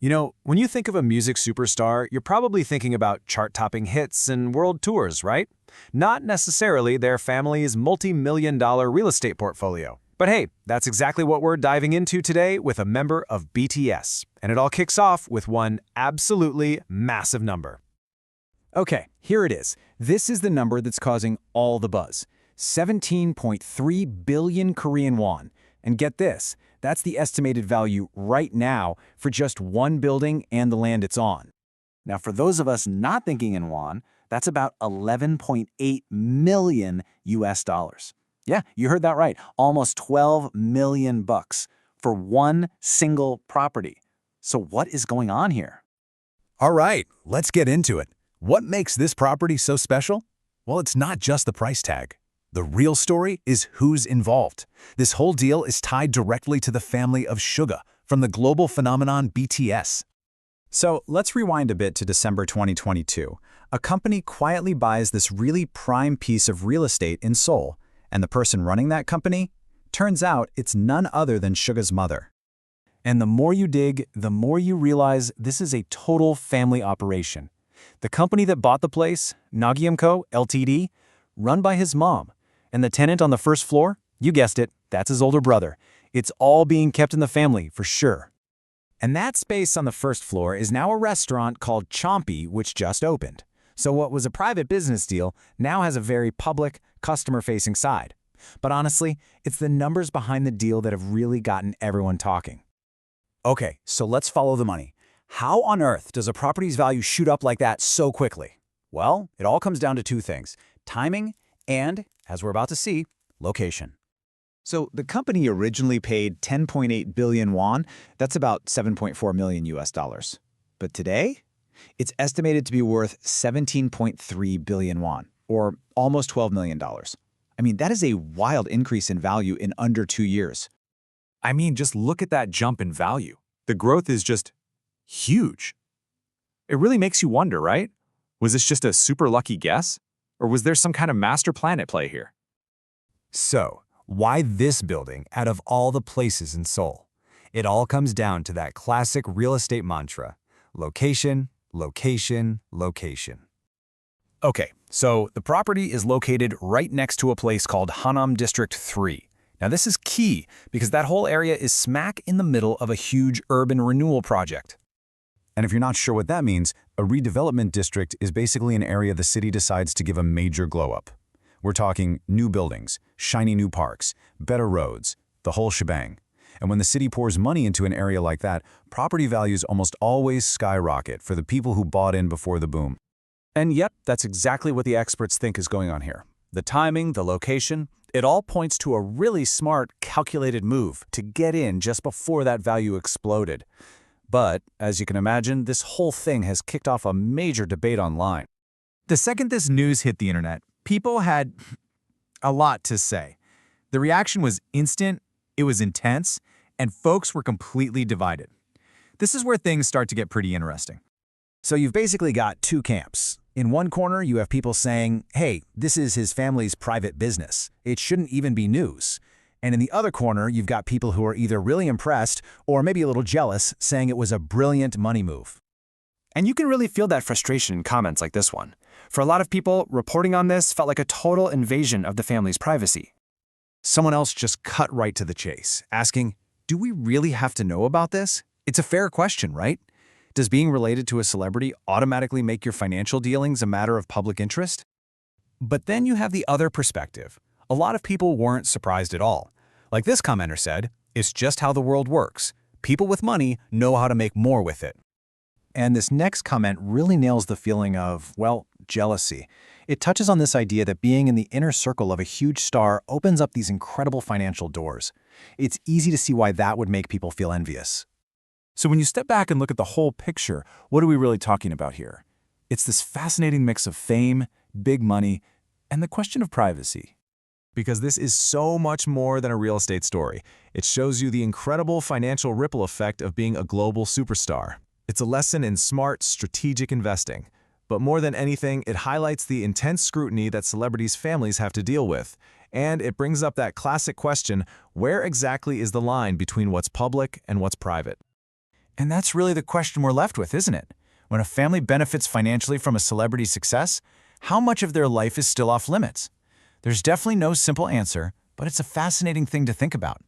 When you think of a music superstar, you're probably thinking about chart-topping hits and world tours, right? Not necessarily their family's multi-million-dollar real estate portfolio. But hey, that's exactly what we're diving into today with a member of BTS. And it all kicks off with one absolutely massive number. Okay, here it is. This is the number that's causing all the buzz. 17.3 billion Korean won. And get this, that's the estimated value right now for just one building and the land it's on. Now, for those of us not thinking in won, that's about 11.8 million US dollars. Yeah, you heard that right. Almost 12 million bucks for one single property. So what is going on here? All right, let's get into it. What makes this property so special? Well, it's not just the price tag. The real story is who's involved. This whole deal is tied directly to the family of Suga from the global phenomenon BTS. So let's rewind a bit to December 2022. A company quietly buys this really prime piece of real estate in Seoul, and the person running that company? Turns out it's none other than Suga's mother. And the more you dig, the more you realize this is a total family operation. The company that bought the place, Nagyamco Ltd., run by his mom. And the tenant on the first floor, you guessed it, that's his older brother. It's all being kept in the family, for sure. And that space on the first floor is now a restaurant called Chompy, which just opened. So what was a private business deal now has a very public, customer-facing side. But honestly, it's the numbers behind the deal that have really gotten everyone talking. Okay, so let's follow the money. How on earth does a property's value shoot up like that so quickly? Well, it all comes down to two things: timing and, as we're about to see, location. So the company originally paid 10.8 billion won, that's about 7.4 million US dollars. But today, it's estimated to be worth 17.3 billion won, or almost $12 million. I mean, that is a wild increase in value in under 2 years. Just look at that jump in value. The growth is just huge. It really makes you wonder, right? Was this just a super lucky guess? Or was there some kind of master plan at play here? So, why this building out of all the places in Seoul? It all comes down to that classic real estate mantra: location, location, location. Okay, so the property is located right next to a place called Hanam District 3. Now this is key because that whole area is smack in the middle of a huge urban renewal project. And if you're not sure what that means, a redevelopment district is basically an area the city decides to give a major glow-up. We're talking new buildings, shiny new parks, better roads, the whole shebang. And when the city pours money into an area like that, property values almost always skyrocket for the people who bought in before the boom. And yep, that's exactly what the experts think is going on here. The timing, the location, it all points to a really smart, calculated move to get in just before that value exploded. But, as you can imagine, this whole thing has kicked off a major debate online. The second this news hit the internet, people had a lot to say. The reaction was instant, it was intense, and folks were completely divided. This is where things start to get pretty interesting. So you've basically got two camps. In one corner, you have people saying, hey, this is his family's private business. It shouldn't even be news. And in the other corner, you've got people who are either really impressed or maybe a little jealous, saying it was a brilliant money move. And you can really feel that frustration in comments like this one. For a lot of people, reporting on this felt like a total invasion of the family's privacy. Someone else just cut right to the chase, asking, do we really have to know about this? It's a fair question, right? Does being related to a celebrity automatically make your financial dealings a matter of public interest? But then you have the other perspective. A lot of people weren't surprised at all. Like this commenter said, it's just how the world works. People with money know how to make more with it. And this next comment really nails the feeling of, well, jealousy. It touches on this idea that being in the inner circle of a huge star opens up these incredible financial doors. It's easy to see why that would make people feel envious. So when you step back and look at the whole picture, what are we really talking about here? It's this fascinating mix of fame, big money, and the question of privacy. Because this is so much more than a real estate story. It shows you the incredible financial ripple effect of being a global superstar. It's a lesson in smart, strategic investing. But more than anything, it highlights the intense scrutiny that celebrities' families have to deal with. And it brings up that classic question, where exactly is the line between what's public and what's private? And that's really the question we're left with, isn't it? When a family benefits financially from a celebrity's success, how much of their life is still off limits? There's definitely no simple answer, but it's a fascinating thing to think about.